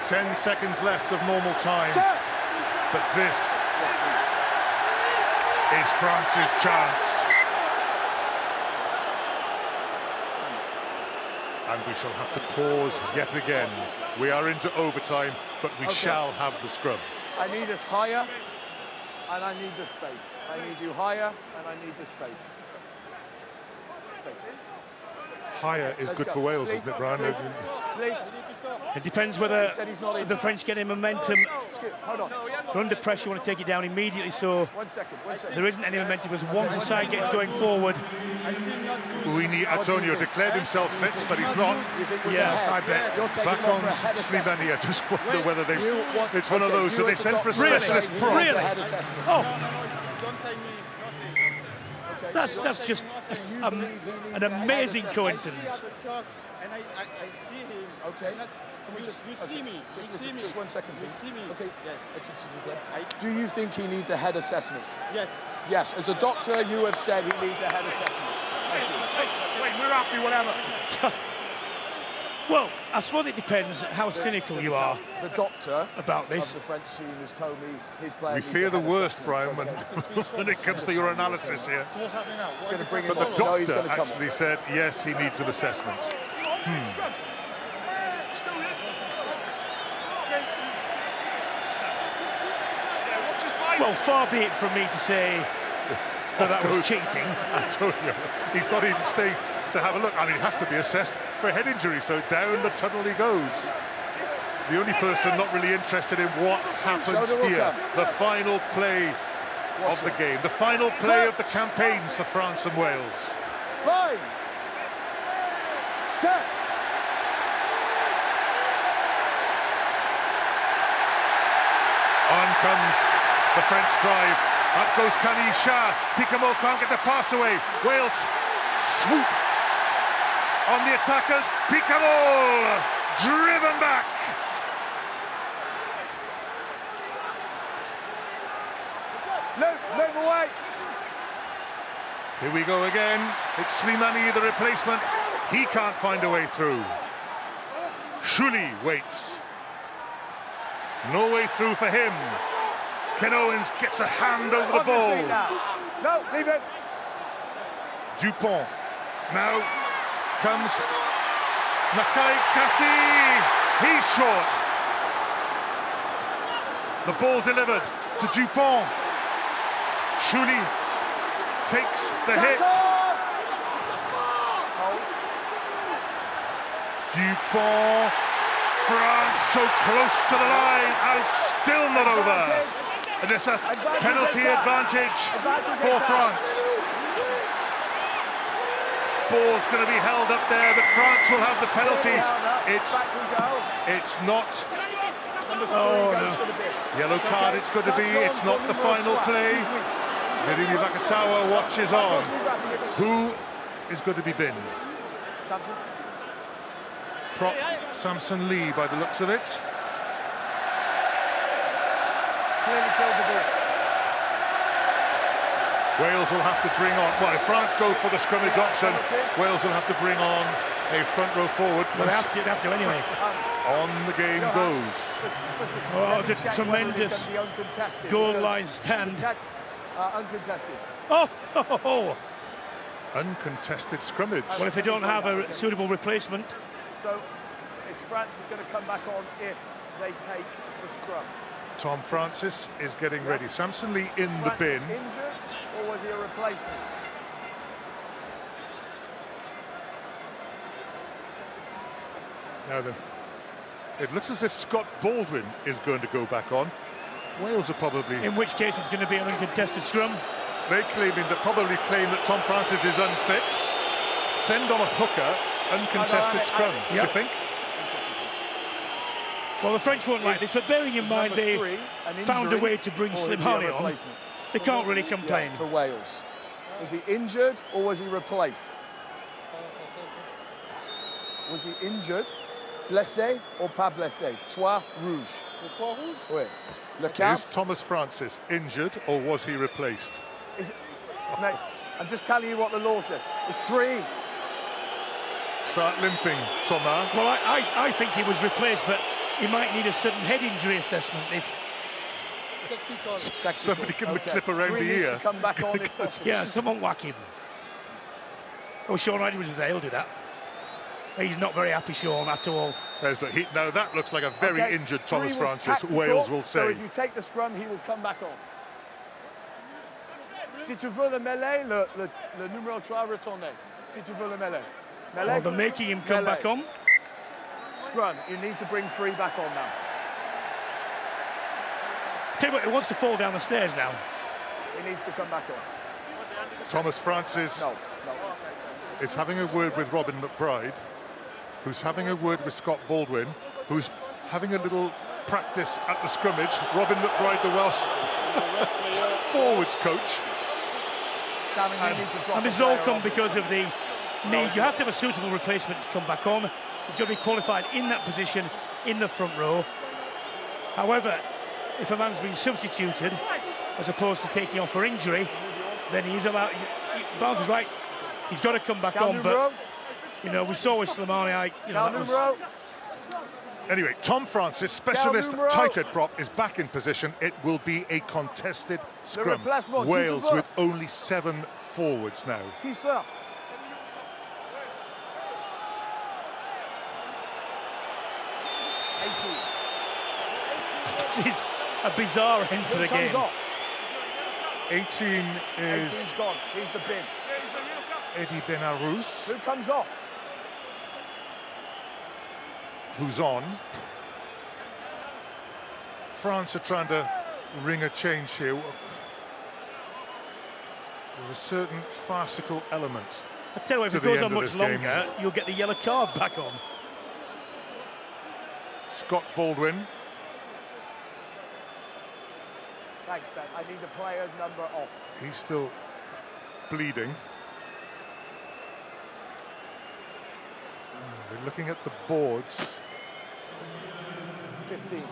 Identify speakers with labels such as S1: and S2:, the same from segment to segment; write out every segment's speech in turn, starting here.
S1: 10 seconds left of normal time.
S2: Set.
S1: But this is France's chance. And we shall have to pause yet again. We are into overtime, but we shall have the scrum.
S2: I need us higher, and I need the space. I need you higher, and I need the space. Space.
S1: Higher is good for Wales, isn't it, Brian?
S2: Please.
S3: It depends whether the French get in momentum.
S2: Hold on.
S3: They're under pressure, you want to take it down immediately, so
S2: 1 second.
S3: there isn't any momentum because once the side gets going forward.
S1: Antonio declared himself fit, but he's not.
S3: Yeah, I bet.
S1: Back on Slimani, I just wonder whether they... It's one of those, do they send for a specialist pro?
S3: Really? Oh.
S4: Don't say me.
S3: That's just an amazing coincidence.
S4: And I see him.
S2: Okay.
S4: Can we just, you see me.
S2: Just listen, just 1 second, please.
S4: You see me.
S2: Okay. Do you think he needs a head assessment?
S4: Yes.
S2: Yes. As a doctor, you have said he needs a head assessment.
S1: Wait, we're happy, whatever.
S3: Well, I suppose it depends how cynical you are.
S2: The doctor
S3: about this.
S2: Of the French team has told me his player.
S1: We fear the worst, Brian, when it comes to your analysis here.
S4: So what's happening now?
S2: He's going to bring him
S1: But the
S2: on.
S1: doctor actually said, yes, he needs an assessment.
S3: Well, far be it from me to say that was cheating.
S1: Antonio, he's not even staying to have a look. I mean, he has to be assessed for a head injury, so down the tunnel he goes. The only person not really interested in what happens here, the final play of the game, the final play of the campaigns for France and Wales.
S2: Bind. Set.
S1: On comes the French drive. Up goes Kanisha. Picamol can't get the pass away. Wales swoop on the attackers. Picamol driven back.
S2: Move away.
S1: Here we go again. It's Slimani, the replacement. He can't find a way through. Shuli waits. No way through for him. Ken Owens gets a hand over the ball.
S2: No, leave it.
S1: Dupont. Now comes Nakai Kassi. He's short. The ball delivered to Dupont. Shuli takes the hit. Dupont. France so close to the line and still not over. And it's a penalty advantage for France. Ball's going to be held up there, but France will have the penalty. It's not.
S3: Oh, no.
S1: Yellow card it's going to be. It's not the final play. Yerimi Vakatawa watches on. Who is going to be binned?
S2: Samson.
S1: Prop Samson Lee by the looks of it.
S2: Clearly killed the ball.
S1: Wales will have to bring on, well, if France go for the scrummage option, Wales will have to bring on a front row forward.
S3: Well, they have to anyway.
S1: On the game goes.
S3: Oh, the tremendous goal line stand.
S2: Uncontested.
S3: Oh.
S1: Uncontested scrummage.
S3: Well, if they don't have a suitable replacement.
S2: So, France is going to come back on if they take the scrum.
S1: Tom Francis is getting ready. Samson Lee in the bin.
S2: Injured, or was he a replacement?
S1: Now then, it looks as if Scott Baldwin is going to go back on. Wales are probably...
S3: In which case it's going to be an uncontested scrum.
S1: They probably claim that Tom Francis is unfit. Send on a hooker, uncontested scrum, do you think?
S3: Well, the French won't like this, but bearing in mind they found a way to bring Slimani on, they can't really complain.
S2: For Wales. Was he injured or was he replaced? Was he injured, blessé or pas blessé? Trois rouges.
S4: Le trois rouges?
S2: Oui. Le count.
S1: Is Thomas Francis injured or was he replaced?
S2: Is it, mate, I'm just telling you what the law said. It's 3.
S1: Start limping, Thomas.
S3: Well, I think he was replaced, but he might need a sudden head injury assessment if...
S4: Tactical.
S1: Somebody give him a clip around
S2: Three
S1: the
S2: needs
S1: ear.
S2: to come back on if possible.
S3: Yeah, someone whack him. Oh, Sean Edwards is there, he'll do that. He's not very happy, Sean, at all.
S1: Now that looks like a very injured Thomas
S2: Three was
S1: Francis,
S2: tactical,
S1: Wales will
S2: so
S1: say.
S2: if you take the scrum, he will come back on. Si tu veux le mêlée, le numéro 3 retourner. Si tu veux le mêlée.
S3: Oh, they're making him come back on.
S2: Scrum, you need to bring Free back on now.
S3: Tell you what, he wants to fall down the stairs now.
S2: He needs to come back on.
S1: Thomas Francis is having a word with Robin McBride, who's having a word with Scott Baldwin, who's having a little practice at the scrimmage. Robin McBride, the Welsh forwards coach.
S3: And this has all come because of the need. You have to have a suitable replacement to come back on. He's got to be qualified in that position in the front row. However, if a man's been substituted as opposed to taking off for injury, then he's allowed. Barnes is right. He's got to come back on. But you know, we saw with Slimani.
S1: Anyway, Tom Francis, specialist tight head prop, is back in position. It will be a contested scrum. Wales with only 7 forwards now.
S2: Qui sort? 18.
S3: This is a bizarre end to the game.
S1: 18 is
S2: 18's gone. He's the bin.
S1: Eddie Benarous.
S2: Who comes off?
S1: Who's on. France are trying to ring a change here. There's a certain farcical element.
S3: I tell you what, if it goes on much longer, you'll get the yellow card back on.
S1: Scott Baldwin.
S2: Thanks, Ben. I need a player number off.
S1: He's still bleeding. We're looking at the boards.
S2: 15.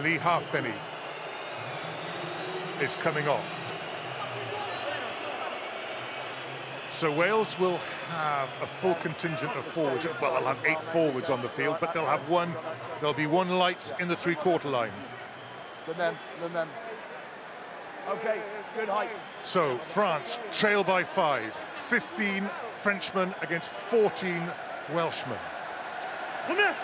S1: Lee Halfpenny is coming off. So Wales will have a full contingent of forwards. Well, they'll have 8 forwards on the field, but there'll be one light in the three-quarter line.
S2: The men. Okay, good height.
S1: So France trail by 5. 15 Frenchmen against 14 Welshmen.
S3: Come here.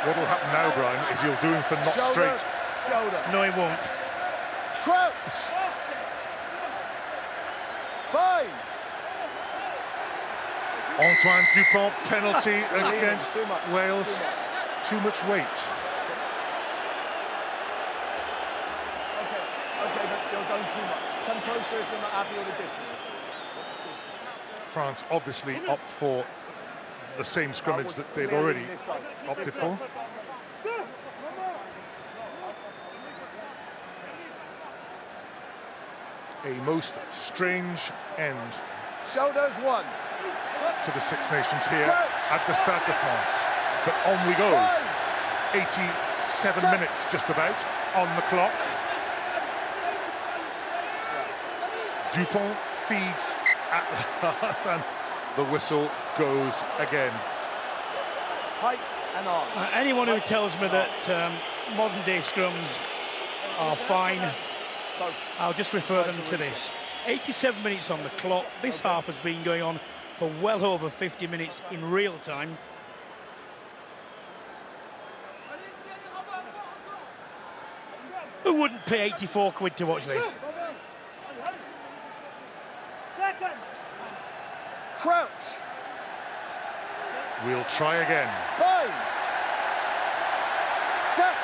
S1: What will happen now, Brian, is he'll do him for not straight.
S2: Shoulder.
S3: No, he won't.
S2: Crouch. Bind.
S1: Antoine Dupont penalty against Wales. Too much weight.
S2: Okay, but you're going too much. Come closer if you're not happy with the distance.
S1: France obviously opt for the same scrimmage that they'd already opted for. A most strange end
S2: Shoulders 1.
S1: to the Six Nations here at the Stade de France. But on we go. 87 minutes just about on the clock. Dupont feeds at last and the whistle goes again.
S2: Height and arm.
S3: Anyone who tells me that modern day scrums are fine, I'll just refer them to this. 87 minutes on the clock. This half has been going on for well over 50 minutes in real time. Who wouldn't pay 84 quid to watch this?
S2: Crouch.
S1: We'll try again.
S2: Bind. Set.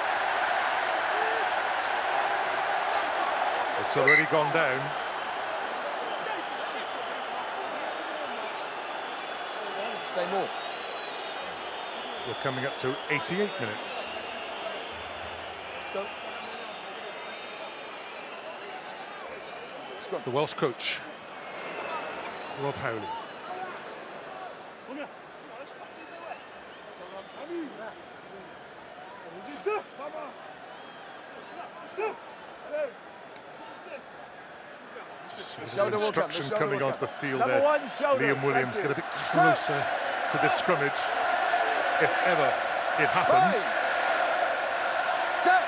S1: It's already gone down.
S2: Say more.
S1: We're coming up to 88 minutes.
S2: Let's go.
S1: The Welsh coach, Rob Howley.
S2: Shoulder will come.
S1: Instruction coming onto the field
S2: Number
S1: there.
S2: one, shoulder.
S1: Liam Williams get a bit closer to this scrummage, if ever it happens.
S2: Set.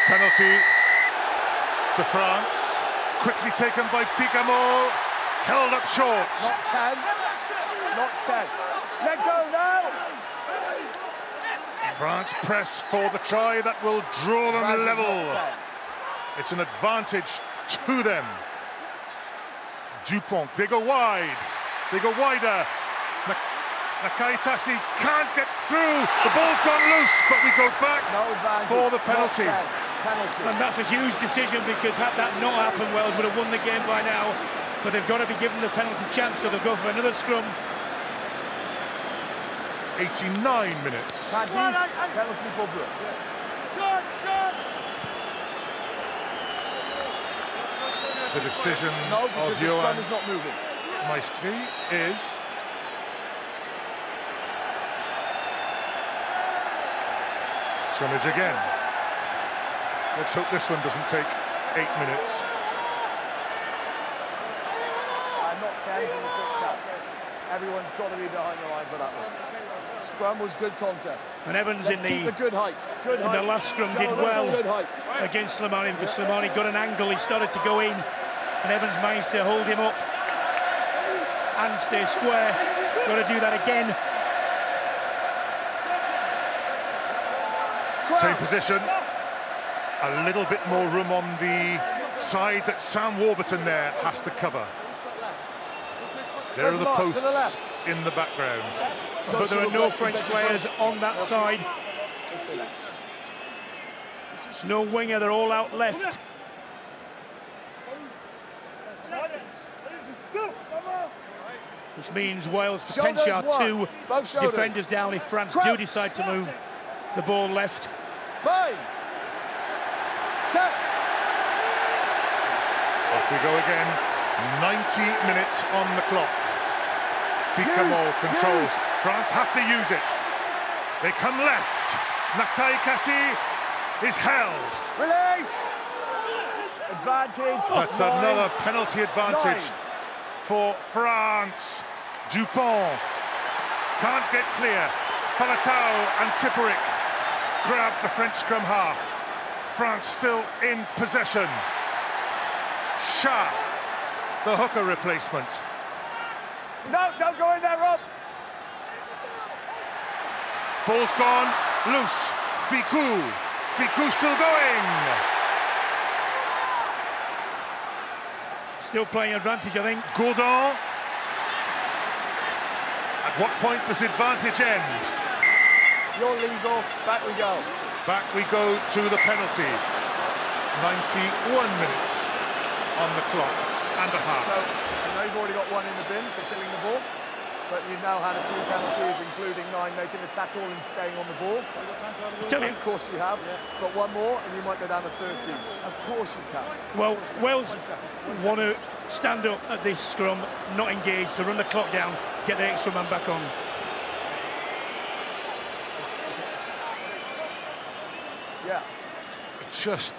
S1: Penalty to France, quickly taken by Picamol, held up short.
S2: Not 10, not 10. Let go now.
S1: France press for the try that will draw them level. It's an advantage to them. Dupont, they go wide, they go wider. Nakaitasi can't get through, the ball's gone loose, but we go back for the penalty.
S3: And that's a huge decision, because had that not happened, Wales would have won the game by now. But they've got to be given the penalty chance, so they'll go for another scrum.
S1: 89 minutes.
S2: Penalty for Brook.
S1: The decision
S2: because
S1: of
S2: the scrum
S1: Johan
S2: is not moving.
S1: Maestri is scrimmage again. Let's hope this one doesn't take 8 minutes.
S2: Not 10 from the quick tap. Everyone's got to be behind the line for that one. Scrum was good contest.
S3: And Evans
S2: Let's keep the good height. Good
S3: in
S2: height.
S3: the last scrum did well against Slimani, because Slimani got an angle, he started to go in, and Evans managed to hold him up and stay square. Got to do that again.
S1: Same position. A little bit more room on the side that Sam Warburton there has to cover. There are the posts in the background.
S3: But there are no French players on that side. No winger, they're all out left. Which means Wales potentially are two defenders down if France do decide to move the ball left.
S2: Bind. Set.
S1: Off we go again. 90 minutes on the clock. Picamol controls. France have to use it. They come left. Natai Kassi is held.
S2: Release. Advantage.
S1: That's another penalty advantage for France. Dupont can't get clear. Falatau and Tipperick grab the French scrum half. France still in possession. Shah, the hooker replacement.
S2: No, don't go in there, Rob.
S1: Ball's gone loose. Ficou still going.
S3: Still playing advantage, I think.
S1: Gourdon. At what point does the advantage end?
S2: You're legal. Back we go.
S1: Back we go to the penalty. 91 minutes on the clock and a half.
S2: So, I know you've already got one in the bin for killing the ball, but you've now had a few penalties, including 9 making the tackle and staying on the ball. Of course you have, but one more and you might go down to 13. Of course you can.
S3: Well, Wales want to stand up at this scrum, not engage, to run the clock down, get the extra man back on.
S2: Yes.
S1: Just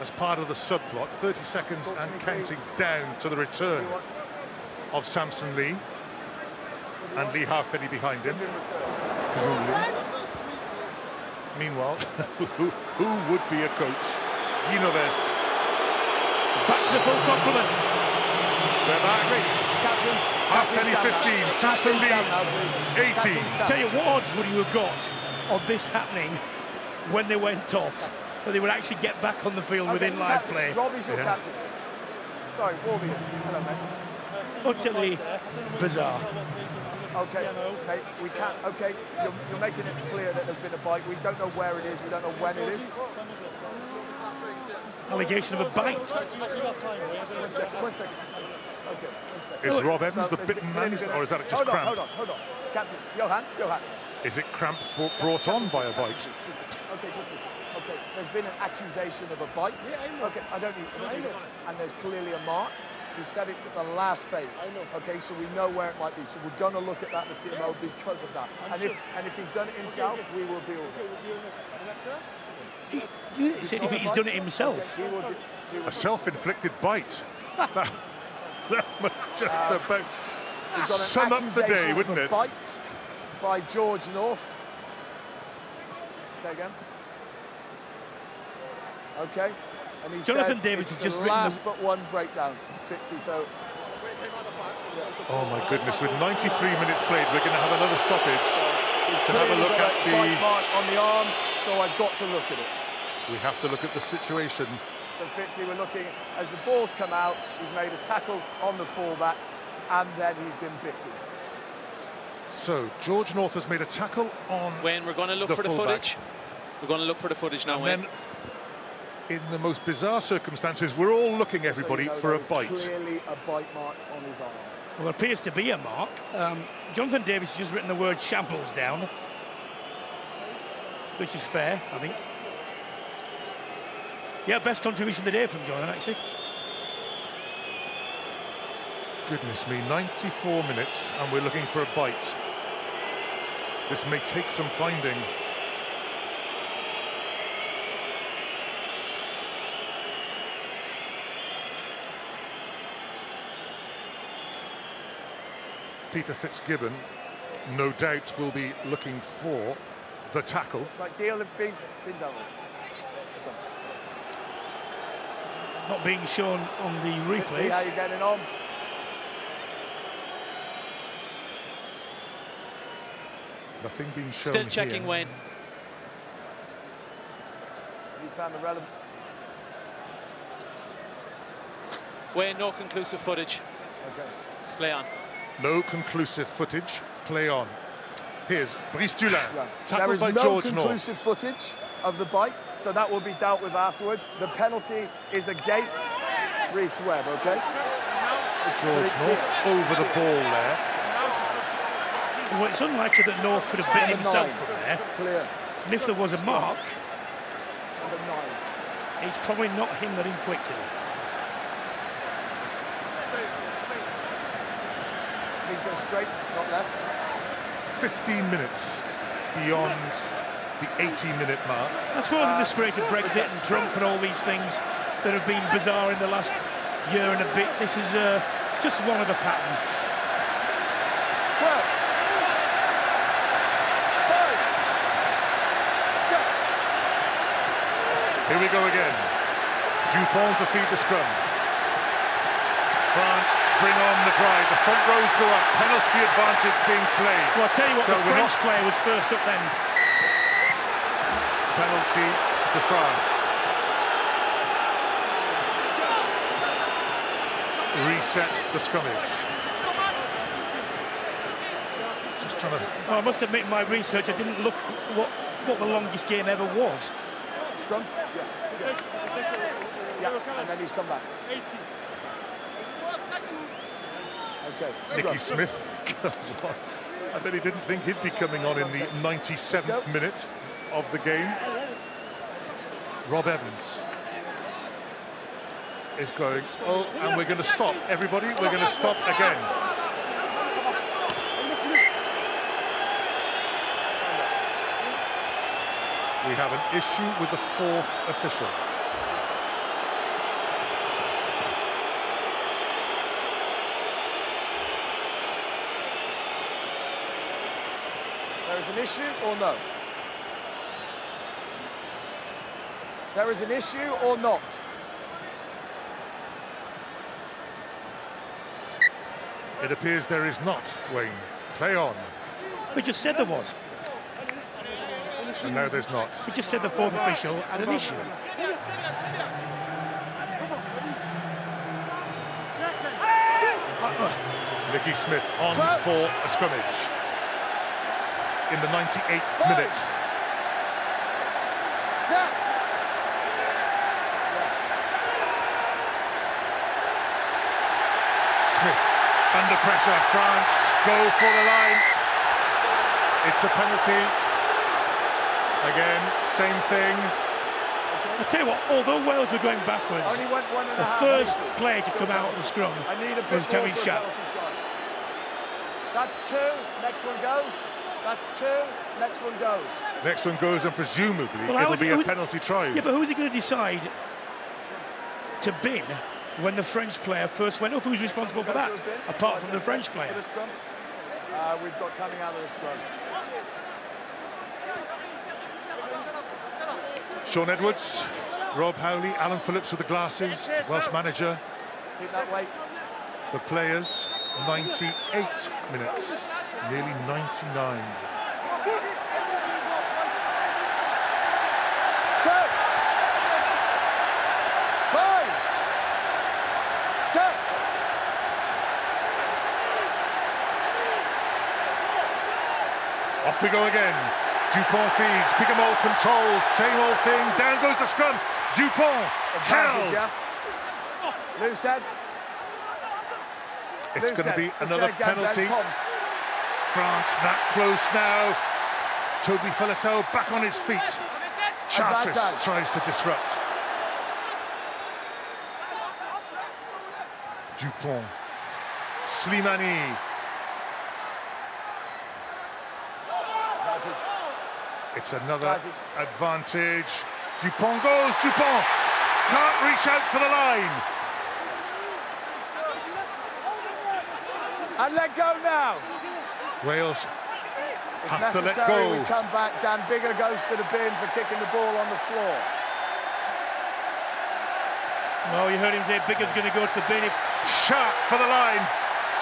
S1: as part of the subplot, 30 seconds and counting down to the return of Samson Lee, and Lee Halfpenny behind him. Meanwhile, who would be a coach? You know this.
S3: Back to the full complement.
S1: They're back.
S2: Captains.
S1: Halfpenny 15, Samson Lee 18.
S3: Tell you what odds would you have got of this happening when they went off, that they would actually get back on the field within live play.
S2: Robbie's your captain. Sorry, Warby is. Hello, mate.
S3: Utterly bizarre.
S2: Okay, mate, we can't. Okay, you're making it clear that there's been a bite. We don't know where it is. We don't know when it is.
S3: Allegation of a bite.
S2: 1 second. 1 second. Okay, 1 second.
S1: Is Rob Evans the bitten man, or is that just cramp?
S2: Hold on. Captain, Johan.
S1: Is it cramp brought on by a bite?
S2: Listen. Okay, just listen. Okay, there's been an accusation of a bite. Okay, I don't need. And there's clearly a mark. He said it's at the last phase. Okay, so we know where it might be. So we're going to look at that with TMO because of that. And if he's done it himself, we will deal with it.
S3: He said if he's done it himself.
S1: A self-inflicted bite. That would just about sum up the day, wouldn't it?
S2: Bite by George North. Say again. Okay. And he
S3: Jonathan
S2: said
S3: Davis
S2: it's
S3: has just
S2: the
S3: written
S2: last but one breakdown, Fitzy. So.
S1: Oh my goodness! With 93 minutes played, we're going to have another stoppage to have a look at the
S2: bite mark on the arm. So I've got to look at it.
S1: We have to look at the situation.
S2: So Fitzy, we're looking as the ball's come out. He's made a tackle on the fullback, and then he's been bitten.
S1: So George North has made a tackle on.
S5: When we're going to look for the footage. We're going to look for the footage now.
S1: And then, in the most bizarre circumstances, we're all looking, everybody, for a bite.
S2: Clearly a bite mark on his arm.
S3: Well, it appears to be a mark. Jonathan Davis has just written the word shambles down, which is fair, I think. Yeah, best contribution of the day from Jonathan, actually.
S1: Goodness me, 94 minutes, and we're looking for a bite. This may take some finding. Peter Fitzgibbon, no doubt, will be looking for the tackle.
S2: It's like deal of being done.
S3: Not being shown on the replay.
S2: See how you're getting on.
S1: Nothing being shown.
S5: Still checking,
S1: here.
S5: Wayne.
S2: You found the relevant.
S5: Wayne, no conclusive footage.
S2: Okay.
S5: Play on.
S1: No conclusive footage. Play on. Here's Brice Dulin. Tackled by
S2: There is no
S1: George North.
S2: conclusive footage of the bite, so that will be dealt with afterwards. The penalty is against Rhys Webb, okay?
S1: George North over the ball there.
S3: Well, it's unlikely that North could have bitten himself from there.
S2: Clear.
S3: And if there was a mark,
S2: Number 9.
S3: it's probably not him that inflicted it.
S2: He's going straight, not left.
S1: 15 minutes beyond the 80-minute mark.
S3: That's more than the spirit of Brexit and Trump and all these things that have been bizarre in the last year and a bit. This is just one of the pattern.
S2: Crouch. 5, 7.
S1: Here we go again. Dupont to feed the scrum. France bring on the drive. The front rows go up. Penalty advantage being played.
S3: Well, I'll tell you what,
S1: So
S3: the French player was first up then.
S1: Penalty to France. Reset the scrummage. Just trying to...
S3: Well, I must admit, in my research, I didn't look what the longest game ever was.
S2: Scrum? Yes. Yeah, and then he's come back. Okay.
S1: Nicky Smith comes on. I bet he didn't think he'd be coming on in the 97th minute of the game. Rob Evans is going, oh, and we're going to stop. Everybody, we're going to stop again. We have an issue with the 4th official.
S2: There is an issue or no? There is an issue or not?
S1: It appears there is not, Wayne. Play on.
S3: We just said there was.
S1: And now there's not.
S3: We just said the 4th official had an issue.
S1: Nicky Smith on for a scrummage in the 98th minute.
S2: Set.
S1: Smith under pressure. France go for the line. It's a penalty. Again, same thing.
S3: I tell you what, although Wales were going backwards,
S2: Only went 1.5
S3: the first
S2: metres.
S3: player to come out of the scrum was Kevin Sharp.
S2: That's 2, next one goes. That's 2, next one goes.
S1: Next one goes, and presumably it'll be a penalty try.
S3: Yeah, but who's he going to decide to bin when the French player first went up? Who's responsible for that, apart from the French player?
S2: We've got coming out of the scrum.
S1: Sean Edwards, Rob Howley, Alan Phillips with the glasses, Welsh manager.
S2: Keep that weight.
S1: The players, 98 minutes, nearly 99.
S2: Turns. 5. 7.
S1: Off we go again. Dupont feeds, Pigamol controls, same old thing. Down goes the scrum. Dupont held.
S2: Yeah. Loose head.
S1: It's going to be another penalty. France that close now. Toby Filato back on his feet. Chartres tries to disrupt. Dupont. Slimani. It's another advantage. Dupont goes. Dupont can't reach out for the line.
S2: And let go now.
S1: Wales have to let
S2: necessary,
S1: go.
S2: we come back. Dan Biggar goes to the bin for kicking the ball on the floor.
S3: Well, you heard him say Biggar's going to go to the bin.
S1: Sharp for the line.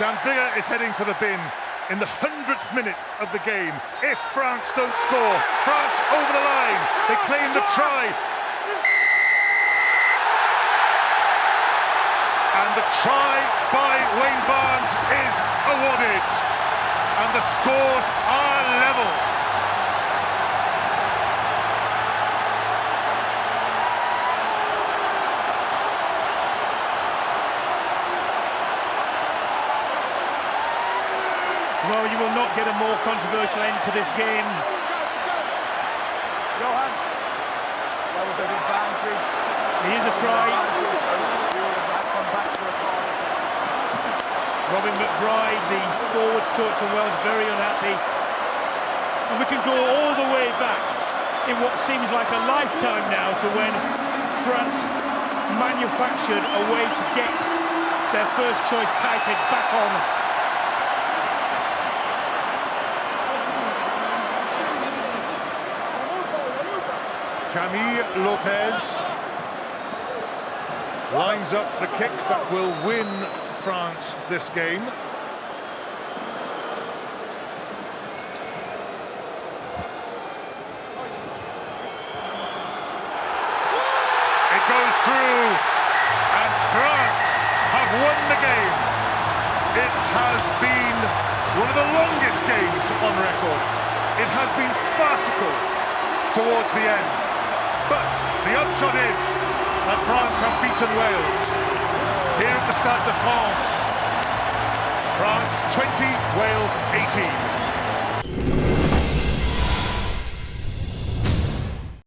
S1: Dan Biggar is heading for the bin in the 100th minute of the game. If France don't score, France over the line. They claim the try. And the try by Wayne Barnes is awarded. And the scores are level.
S3: Well, you will not get a more controversial end to this game.
S2: Johan, that was an advantage.
S3: Here's a try. Robin McBride, the forwards coach from Wales, very unhappy. And we can go all the way back in what seems like a lifetime now to when France manufactured a way to get their first choice tighted back on.
S1: Camille Lopez lines up the kick that will win France this game. It goes through, and France have won the game. It has been one of the longest games on record. It has been farcical towards the end. But the upshot is that France have beaten Wales here at the Stade de France. France 20, Wales 18.